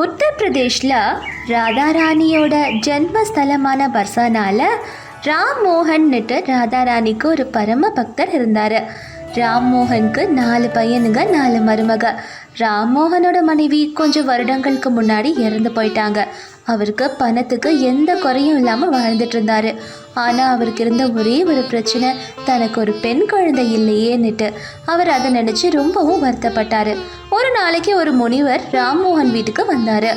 உத்தரப்பிரதேஷ்ல ராதாராணியோட ஜென்மஸ்தலமான பர்சானால ராம்மோகன்னுட்டு ராதாராணிக்கு ஒரு பரம பக்தர் இருந்தார். ராம்மோகனுக்கு 4 பையனுங்க 4 மருமக. ராம்மோகனோட மனைவி கொஞ்சம் வருடங்களுக்கு முன்னாடி இறந்து போயிட்டாங்க. அவருக்கு பணத்துக்கு எந்த குறையும் இல்லாமல் வாழ்ந்துட்டு இருந்தாரு. ஆனால் அவருக்கு இருந்த ஒரே ஒரு பிரச்சனை, தனக்கு ஒரு பெண் குழந்தை இல்லையேன்னுட்டு. அவர் அதை நினச்சி ரொம்பவும் வருத்தப்பட்டார். ஒரு நாளைக்கு ஒரு முனிவர் ராம்மோகன் வீட்டுக்கு வந்தார்.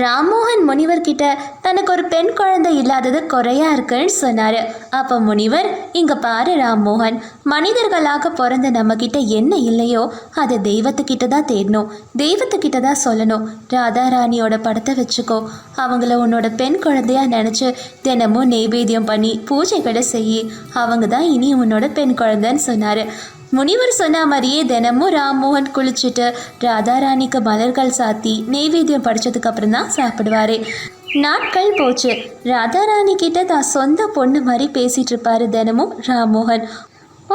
ராம்மோகன் முனிவர் கிட்ட தனக்கு ஒரு பெண் குழந்தை இல்லாதது குறையா இருக்குன்னு சொன்னார். அப்போ முனிவர், இங்கே பாரு ராம்மோகன், மனிதர்களாக பிறந்த நம்மக்கிட்ட என்ன இல்லையோ அதை தெய்வத்துக்கிட்ட தான் தேடணும், தெய்வத்துக்கிட்ட தான் சொல்லணும். ராதாராணியோட படத்தை வச்சுக்கோ, அவங்கள உன்னோட பெண் குழந்தையா நினச்சி தினமும் நெய்வேத்தியம் பண்ணி பூஜைகளை செய்யி, அவங்க தான் இனி உன்னோட பெண் குழந்தைன்னு சொன்னார். முனிவர் சொன்ன மாதிரியே தினமும் ராம்மோகன் குளிச்சுட்டு ராதாராணிக்கு மலர்கள் சாத்தி நெய்வேத்தியம் படித்ததுக்கு அப்புறம் தான் சாப்பிடுவார். நாட்கள் போச்சு. ராதாராணி கிட்ட தான் சொந்த பொண்ணு மாதிரி பேசிகிட்டு இருப்பார் தினமும் ராம்மோகன்.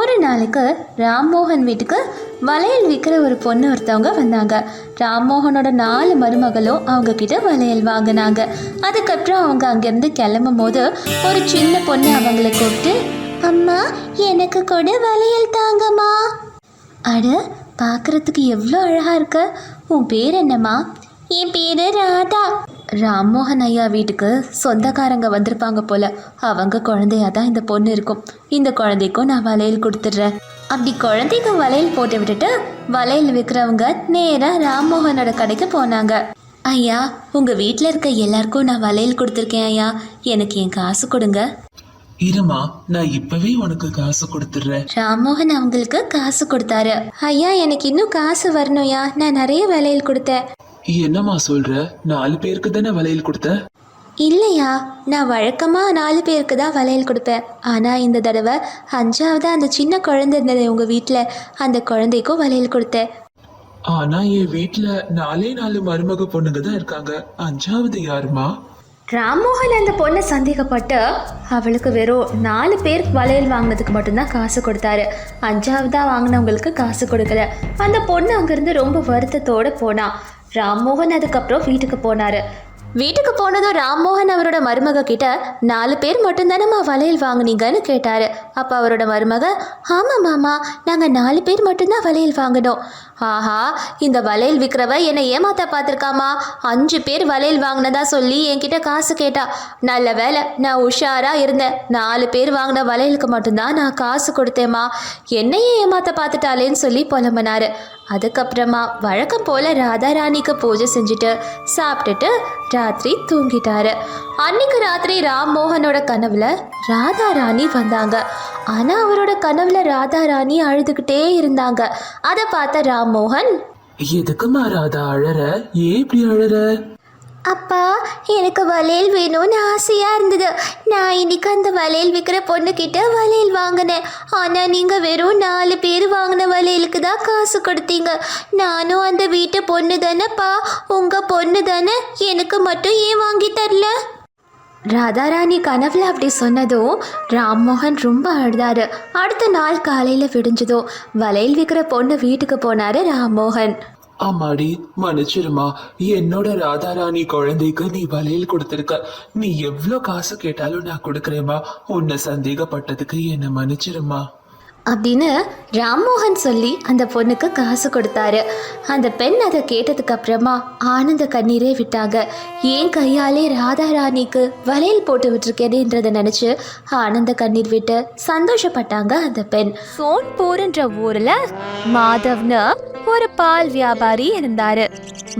ஒரு நாளைக்கு ராம்மோகன் வீட்டுக்கு வளையல் விற்கிற ஒரு பொண்ணு ஒருத்தவங்க வந்தாங்க. ராம்மோகனோட 4 மருமகளும் அவங்க கிட்ட வளையல் வாங்கினாங்க. அதுக்கப்புறம் அவங்க அங்கேருந்து கிளம்பும் போது ஒரு சின்ன பொண்ணு அவங்களை கூப்பிட்டு, அம்மா எனக்கு கூட வளையல் தாங்கம்மா. அட, பார்க்குறதுக்கு எவ்வளோ அழகாக இருக்க. உன் பேர் என்னம்மா? என் பேர் ராதா. ராம்மோகன் ஐயா வீட்டுக்கு சொந்தக்காரங்க வந்திருப்பாங்க போல, அவங்க குழந்தையா தான் இந்த பொண்ணு இருக்கும். இந்த குழந்தைக்கும் நான் வளையல் கொடுத்துட்றேன். அப்படி குழந்தைக்கு வளையல் போட்டு விட்டுட்டு வளையல் விற்கிறவங்க நேராக ராம்மோகனோட கடைக்கு போனாங்க. ஐயா, உங்கள் வீட்டில் இருக்க எல்லாருக்கும் நான் வளையல் கொடுத்துருக்கேன் ஐயா, எனக்கு என் காசு கொடுங்க. இருமா, நான் இப்பவே உனக்கு காசு கொடுத்துடுறேன். ராம்மோகன் அவங்களுக்கு காசு கொடுத்தாரு. ஐயா, எனக்கு இன்னும் காசு வரணும்யா, நான் நிறைய வளையல் கொடுத்தேன். என்னம்மா சொல்ற? 4 பேருக்கு தானே வளையல் கொடுத்த? இல்லையா, நான் வழக்கமாக 4 பேருக்கு தான் வளையல் கொடுப்பேன். ஆனால் இந்த தடவை 5ஆவது அந்த சின்ன குழந்தை இருந்தது உங்கள் வீட்டில், அந்த குழந்தைக்கும் வளையல் கொடுத்தேன். ஆனா என் வீட்டுல 4 மருமக பொண்ணுங்க தான் இருக்காங்க, 5ஆவது யாருமா? ராம்மோகன் அந்த பொண்ணை சந்தேகப்பட்டு அவளுக்கு வெறும் 4 பேர் வளையல் வாங்கினதுக்கு மட்டும்தான் காசு கொடுத்தாரு. 5ஆவதாக வாங்கினவங்களுக்கு காசு கொடுக்கல. அந்த பொண்ணு அங்கேருந்து ரொம்ப வருத்தத்தோடு போனான். ராம்மோகன் அதுக்கப்புறம் வீட்டுக்கு போனார். வீட்டுக்கு போனதும் ராம்மோகன் அவரோட மருமக கிட்ட 4 பேர் மட்டும்தானம்மா வளையல் வாங்கினீங்கன்னு கேட்டார். அப்போ அவரோட மருமக, ஆமாம் மாமா, நாங்கள் 4 பேர் மட்டும்தான் வளையல் வாங்கினோம். ஆஹா, இந்த வளையல் விற்கிறவ என்னை ஏமாத்த பார்த்துருக்காமா. 5 பேர் வளையல் வாங்கினதா சொல்லி என்கிட்ட காசு கேட்டா. நல்ல வேலை, நான் உஷாராக இருந்தேன். 4 பேர் வாங்கின வளையலுக்கு மட்டும்தான் நான் காசு கொடுத்தேம்மா. என்னையே ஏமாத்த பார்த்துட்டாலேன்னு சொல்லி புலம்பினார். அதுக்கப்புறமா வழக்கம் போல் ராதாராணிக்கு பூஜை செஞ்சுட்டு சாப்பிட்டுட்டு ராத்திரி தூங்கிட்டாரு. அன்னைக்கு ராத்திரி ராம்மோகனோட கனவுல ராதாராணி வந்தாங்க. ஆனால் அவரோட கனவுல ராதாராணி அழுதுகிட்டே இருந்தாங்க. அதை பார்த்த ராம்மோகன், எதுக்குமா ராதா அழற? ஏன் இப்படி அழற? அப்பா, எனக்கு வளையல் வேணும்னு ஆசையாக இருந்தது. நான் இன்னைக்கு அந்த வளையல் விற்கிற பொண்ணுக்கிட்ட வளையல் வாங்கினேன். ஆனால் நீங்கள் வெறும் 4 பேர் வாங்கின வளையலுக்கு தான் காசு கொடுத்தீங்க. நானும் அந்த வீட்டு பொண்ணு தானேப்பா, உங்கள் பொண்ணு தானே, எனக்கு மட்டும் ஏன் வாங்கி தரல? ராதாராணி கனவுல அப்படி சொன்னதும் ராம்மோகன் ரொம்ப அழுதாரு. அடுத்த நாள் காலையில் விடிஞ்சதும் வளையல் விற்கிற பொண்ணு வீட்டுக்கு போனார் ராம்மோகன். அம்மாடி, மன்னிச்சிருமா, என்னோட ராதாராணி குழந்தைக்கு நீ வளையல் கொடுத்துருக்க. நீ எவ்வளோ காசு கேட்டாலும் நான் கொடுக்குறேம்மா. உன்னை சந்தேகப்பட்டதுக்கு என்னை மன்னிச்சிருமா அப்படின்னு ராம்மோகன் சொல்லி அந்த பொண்ணுக்கு காசு கொடுத்தாரு. அந்த பெண் அதை கேட்டதுக்கு அப்புறமா ஆனந்த கண்ணீரே விட்டாங்க. ஏன் கையாலே ராதாராணிக்கு வளையல் போட்டு விட்டுருக்கேன்றதை நினச்சி ஆனந்த கண்ணீர் விட்டு சந்தோஷப்பட்டாங்க அந்த பெண். சோன்பூர்ன்ற ஊரில் மாதவ்னு ஒரு பால் வியாபாரி இருந்தாரு.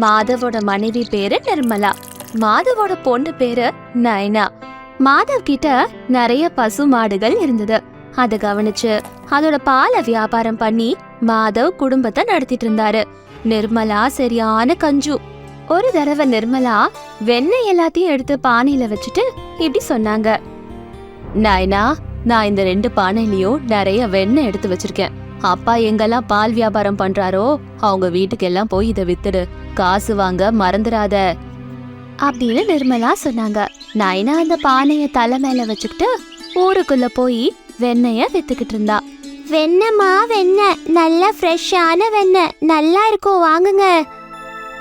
மாதவோட மனைவி பேரு நிர்மலா, மாதவோட பொண்ணு பேரு நயனா. மாதவ் கிட்ட நிறைய பசு மாடுகள் இருந்தது. அதை கவனிச்சு அதோட பாலை வியாபாரம் பண்ணி மாதவ் குடும்பத்தை நடத்திட்டு இருந்தாரு. நிர்மலா சரியான கஞ்சு. ஒரு தடவை நிர்மலா வெண்ணெய் எல்லாத்தையும் எடுத்து பானையில வச்சுட்டு இப்படி சொன்னாங்க, நயனா, நான் இந்த 2 பானையிலயும் நிறைய வெண்ணெய் எடுத்து வச்சிருக்கேன். அப்பா எங்கெல்லாம் பால் வியாபாரம் பண்றாரோ அவங்க வீட்டுக்கு எல்லாம் போய் இதை வித்துடு, காசு வாங்க மறந்துடாத அப்படின்னு நிர்மலா சொன்னாங்க. நயனா அந்த பானைய தலை மேல வச்சுக்கிட்டு ஊருக்குள்ள போய் வெண்ணெய வித்துக்கிட்டு இருந்தா. வெண்ணமா வெண்ணெய், நல்ல ஃப்ரெஷ்ஷான வெண்ணெய், நல்லா இருக்கும், வாங்குங்க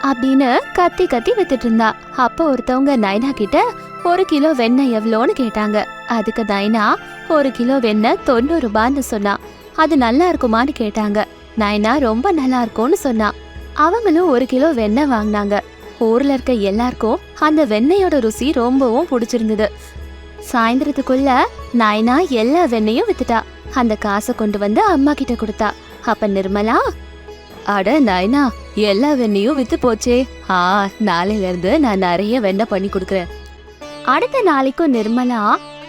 அப்படின்னு கத்தி கத்தி வித்துட்டு இருந்தா. அப்ப ஒருத்தவங்க நைனா கிட்ட 1 கிலோ வெண்ணெய் எவ்வளோன்னு கேட்டாங்க. அதுக்கு நைனா 1 கிலோ வெண்ணெய் 90 ரூபான்னு சொன்னா. அது நல்லா இருக்குமான்னு கேட்டாங்க. நைனா ரொம்ப நல்லா இருக்கும்னு சொன்னா. அவங்களும் 1 கிலோ வெண்ணெய் வாங்கினாங்க. ஊர்ல இருக்க எல்லாருக்கும் அந்த வெண்ணெயோட ருசி ரொம்பவும் பிடிச்சிருந்தது. சாயந்தரத்துக்குள்ள நைனா எல்லா வெண்ணெயும் வித்துட்டா. அந்த காசை கொண்டு வந்து அம்மா கிட்ட கொடுத்தா. அப்ப நிர்மலா, அட நைனா, எல்லா வெண்ணையும் வித்து போச்சே. நாளையில இருந்து நான் நிறைய வெண்ணெய் பண்ணி கொடுக்கறேன். அடுத்த நாளைக்கும் நிர்மலா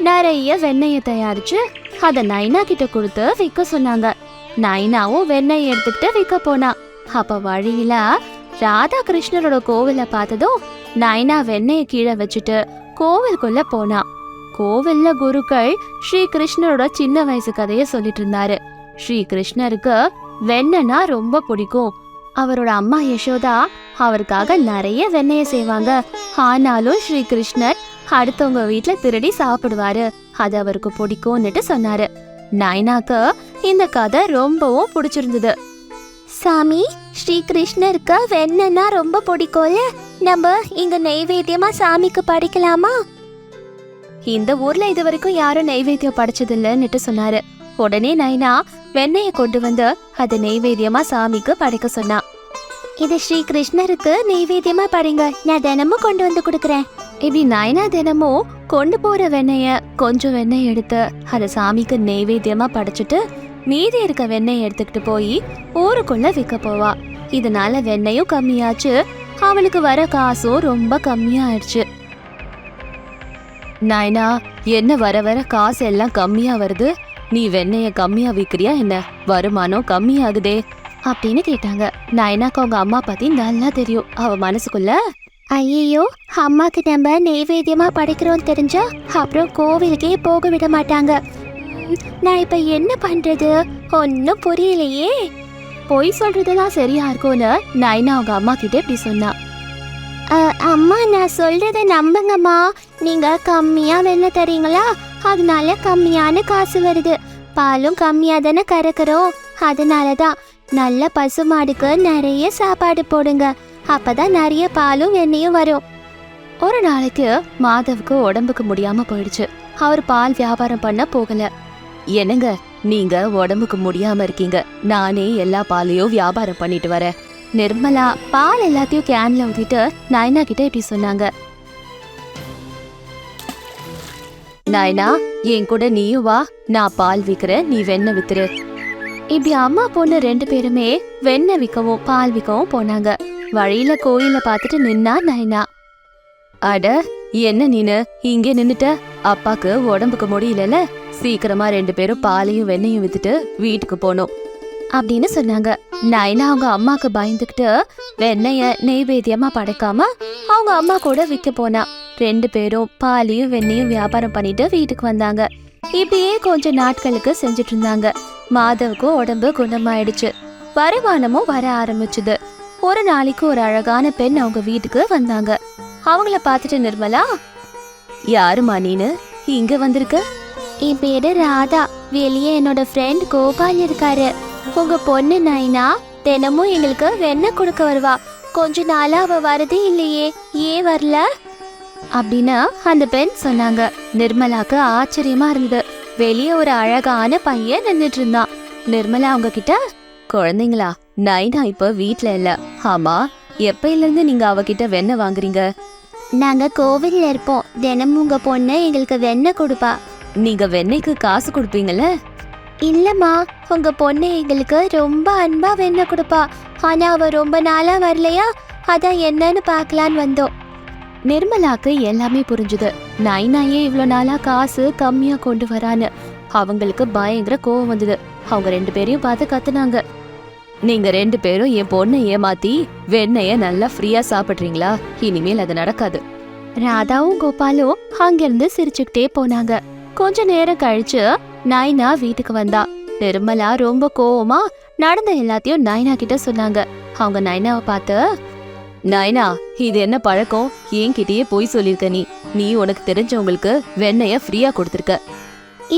நிறைய வெண்ணெய தயாரிச்சு அத நைனா கிட்ட கொடுத்து விற்க சொன்னாங்க. நைனாவும் வெண்ணெய் எடுத்துக்கிட்டு விற்க போனா. அப்ப வழியில ராதா கிருஷ்ணரோட கோவில பார்த்ததும் நைனா வெண்ணெய கீழே வச்சுட்டு கோவிலுக்குள்ள போனா. கோவில்ல குருக்கள் ஸ்ரீ கிருஷ்ணரோட சின்ன வயசு கதைய சொல்லிட்டு இருந்தாரு. ஸ்ரீ கிருஷ்ணருக்கு வெண்ணெய்னா ரொம்ப பிடிக்கும். அவரோட அம்மா யசோதா அவருக்காக நிறைய வெண்ணெய செய்வாங்க. ஆனாலும் ஸ்ரீ கிருஷ்ணர் அடுத்தவங்க வீட்டுல திருடி சாப்பிடுவாரு. அது அவருக்கு பிடிக்கும்னுட்டு சொன்னாரு. நைனாக்கு இந்த கதை ரொம்பவும் பிடிச்சிருந்தது. சாமி, ஸ்ரீ கிருஷ்ணருக்கு வெண்ணெய்னா ரொம்ப பிடிக்கும்ல, நம்ம இங்க நெய்வேத்தியமா சாமிக்கு படைக்கலாமா? இந்த ஊர்ல இது வரைக்கும் யாரும் நெய்வேத்தியம் படைச்சது இல்லைன்னுட்டு சொன்னாரு. உடனே நைனா வெண்ணெய கொண்டு வந்து அதை நெய்வேத்தியமா சாமிக்கு படைக்க சொன்னா. இது ஸ்ரீ கிருஷ்ணருக்கு நெய்வேத்தியமா படைங்க, நான் தினமும் கொண்டு வந்து கொடுக்கறேன். இப்படி நைனா தினமும் கொண்டு போற வெண்ணெய கொஞ்சம் வெண்ணெய் எடுத்து அதை சாமிக்கு நெய்வேத்தியமா படைச்சிட்டு மீதி இருக்க வெண்ணெய் எடுத்துக்கிட்டு போய் ஊருக்குள்ள விற்க போவா. இதனால வெண்ணெயும் கம்மியாச்சு, அவளுக்கு வர காசும் ரொம்ப கம்மியாயிடுச்சு. நைனா, என்ன வர வர காசு எல்லாம் கம்மியா வருது? நீ வெண்ணெய கம்மியா விக்கிறியா என்ன? வருமானம் கம்மியாகுதே அப்படின்னு கேட்டாங்க. நைனாக்கு அவங்க அம்மா பத்தி நல்லா தெரியும். அவ மனசுக்குள்ள, ஐயோ, அம்மாக்கு நம்ம நெய்வேத்தியமா படைக்கிறோம் தெரிஞ்சா அப்புறம் கோவிலுக்கே போக விட மாட்டாங்க. நான் இப்ப என்ன பண்றது? ஒன்னும் புரியலையே. பொய் சொல்றதுதான் சரியா இருக்கும்னு நைனா அவங்க அம்மா கிட்ட இப்படி சொன்னா. அம்மா, நான் சொல்றத நம்புங்கம்மா. நீங்க கம்மியா வெண்ணெய் தரீங்களா, அதனால கம்மியான காசு வருது. பாலும் கம்மியா தானே கறக்குறோம், அதனாலதான். நல்ல பசுமாடுக்கு நிறைய சாப்பாடு போடுங்க, அப்பதான் நிறைய பாலும் வெண்ணையும் வரும். ஒரு நாளைக்கு மாதவுக்கு உடம்புக்கு முடியாம போயிடுச்சு. அவர் பால் வியாபாரம் பண்ண போகல. என்னங்க, நீங்க உடம்புக்கு முடியாம இருக்கீங்க, நானே எல்லா பாலையும் வியாபாரம் பண்ணிட்டு வரேன். நிர்மலா பால் எல்லாத்தையும் கேன்ல ஊத்திட்டு நைனா கிட்ட இப்படி சொன்னாங்க. நைனா, என் கூட நீயும் வா, நான் பால் விக்கிறேன், நீ வெண்ணெய் வித்துரு. இப்படி அம்மா பொண்ணு 2 பேருமே வெண்ணெய் விற்கவும் பால் விற்கவும் போனாங்க. வழியில கோயில பார்த்துட்டு நின்னா நைனா. அட, என்ன நீனு இங்கே நின்னுட்ட? அப்பாக்கு உடம்புக்கு முடியல, சீக்கிரமா 2 பேரும் பாலையும் வெண்ணையும் வித்துட்டு வீட்டுக்கு போனோம் அப்படின்னு சொன்னாங்க. நைனா அவங்க அம்மாக்கு பயந்துகிட்டு வெண்ணெய நெய்வேத்தியமா படைக்காம அவங்க அம்மா கூட விற்க போனா. 2 பேரும் பாலையும் வெண்ணையும் வியாபாரம் பண்ணிட்டு வீட்டுக்கு வந்தாங்க. இப்படியே கொஞ்ச நாட்களுக்கு செஞ்சுட்டு இருந்தாங்க. மாதவுக்கும் உடம்பு குணமாயிடுச்சு, வருமானமும் வர ஆரம்பிச்சுது. ஒரு நாளைக்கு ஒரு அழகான பெண் அவங்க வீட்டுக்கு வந்தாங்க. அவங்கள பார்த்துட்டு நிர்மலா, யாருமா நீனு இங்க வந்திருக்க? என் பேரு ராதா, வெளியே என்னோட ஃப்ரெண்ட் கோபால் இருக்காரு. உங்க பொண்ணு நைனா தினமும் எங்களுக்கு வெண்ணெய் கொடுக்க வருவா. கொஞ்ச நாளா அவ வரதே இல்லையே, ஏன் வரல அப்படின்னு அந்த பெண் சொன்னாங்க. நிர்மலாக்கு ஆச்சரியமா இருந்தது. வெளியே ஒரு அழகான பையன் நின்றுட்டு இருந்தான். நிர்மலா அவங்க கிட்ட, குழந்தைங்களா, நைனா இப்ப வீட்ல இல்ல. ஆமா, எப்பையில இருந்து நீங்க அவகிட்ட வெண்ணெய் வாங்குறீங்க? நாங்க கோவில்ல இருப்போம், தினமும் உங்க பொண்ணு எங்களுக்கு வெண்ணெய் கொடுப்பா. நீங்க வெண்ணெய்க்கு காசு கொடுப்பீங்கல்ல? இல்லம்மா, உங்க பொண்ணு எங்களுக்கு ரொம்ப அன்பா வெண்ணெய் கொடுப்பா. ஆனா அவ ரொம்ப நாளா வரலையா, அதான் என்னன்னு பாக்கலான்னு வந்தோம். நிர்மலாக்கு எல்லாமே புரிஞ்சுது. நைனாயே இவ்வளோ நாளா காசு கம்மியா கொண்டு வரான்னு. அவங்களுக்கு பயங்கர கோவம் வந்தது. அவங்க 2 பேரையும் பார்த்து கத்துனாங்க. நீங்க 2 பேரும் என் பொண்ணை ஏமாத்தி வெண்ணெய நல்லா ஃப்ரீயா சாப்பிடுறீங்களா? இனிமேல் அது நடக்காது. ராதாவும் கோபாலும் அங்கிருந்து சிரிச்சுக்கிட்டே போனாங்க. கொஞ்ச நேரம் கழிச்சு நைனா வீட்டுக்கு வந்தா. நிர்மலா ரொம்ப கோவமா நடந்த எல்லாத்தையும் நைனா கிட்ட சொன்னாங்க. அவங்க நைனாவை பார்த்து, நைனா, இது என்ன பழக்கம்? என்கிட்டயே போய் சொல்லிருக்க. நீ உனக்கு தெரிஞ்சவங்களுக்கு வெண்ணெய ஃப்ரீயா கொடுத்துருக்க.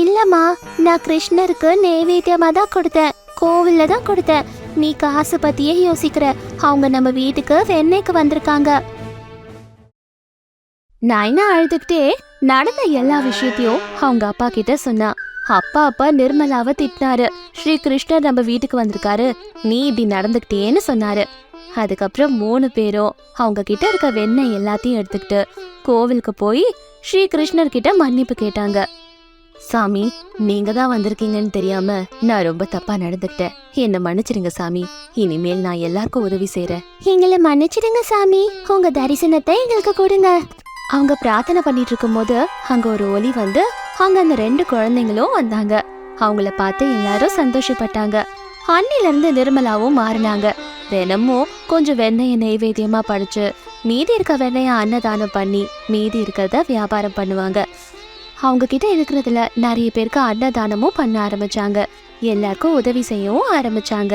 இல்லம்மா, நான் கிருஷ்ணருக்கு நெய்வேத்தியமா தான் கொடுத்தேன், கோவில்ல தான் கொடுத்தேன். நீ காசு பத்தியே யோசிக்கிற. அவங்க நம்ம வீட்டுக்கு வெண்ணெய்க்கு வந்திருக்காங்க. நைனா அழுதுகிட்டே நடந்த எல்லா விஷயத்தையும் அவங்க அப்பா கிட்ட சொன்னா. அப்பா நிர்மலாவை திட்டினாரு. ஸ்ரீ கிருஷ்ணர் நம்ம வீட்டுக்கு வந்திருக்காரு, நீ இப்படி நடந்துக்கிட்டேன்னு சொன்னாரு. அதுக்கப்புறம் 3 பேரும் அவங்க கிட்ட இருக்க வெண்ணெய் எல்லாத்தையும் எடுத்துக்கிட்டு கோவிலுக்கு போய் ஸ்ரீ கிருஷ்ணர் கிட்ட மன்னிப்பு கேட்டாங்க. சாமி, நீங்க தான் வந்திருக்கீங்கன்னு தெரியாம நான் ரொம்ப தப்பா நடந்துக்கிட்டேன். என்ன மன்னிச்சிடுங்க சாமி. இனிமேல் நான் எல்லாருக்கும் உதவி செய்யறேன். எங்களை மன்னிச்சிடுங்க சாமி. உங்க தரிசனத்தை எங்களுக்கு கொடுங்க. அவங்க பிரார்த்தனை பண்ணிட்டு இருக்கும் போது அங்க ஒரு ஒலி வந்து அங்க அந்த 2 குழந்தைங்களும் வந்தாங்க. அவங்கள பார்த்து எல்லாரும் சந்தோஷப்பட்டாங்க. அன்னில இருந்து நிர்மலாவும் மாறினாங்க. தினமும் கொஞ்சம் வெண்ணெய நெய்வேத்தியமா படைச்சு மீதி இருக்க வெண்ணெய அன்னதானம் பண்ணி மீதி இருக்கிறத வியாபாரம் பண்ணுவாங்க. அவங்க கிட்ட இருக்கிறதுல நிறைய பேருக்கு அன்னதானமும் பண்ண ஆரம்பிச்சாங்க. எல்லாருக்கும் உதவி செய்யவும் ஆரம்பிச்சாங்க.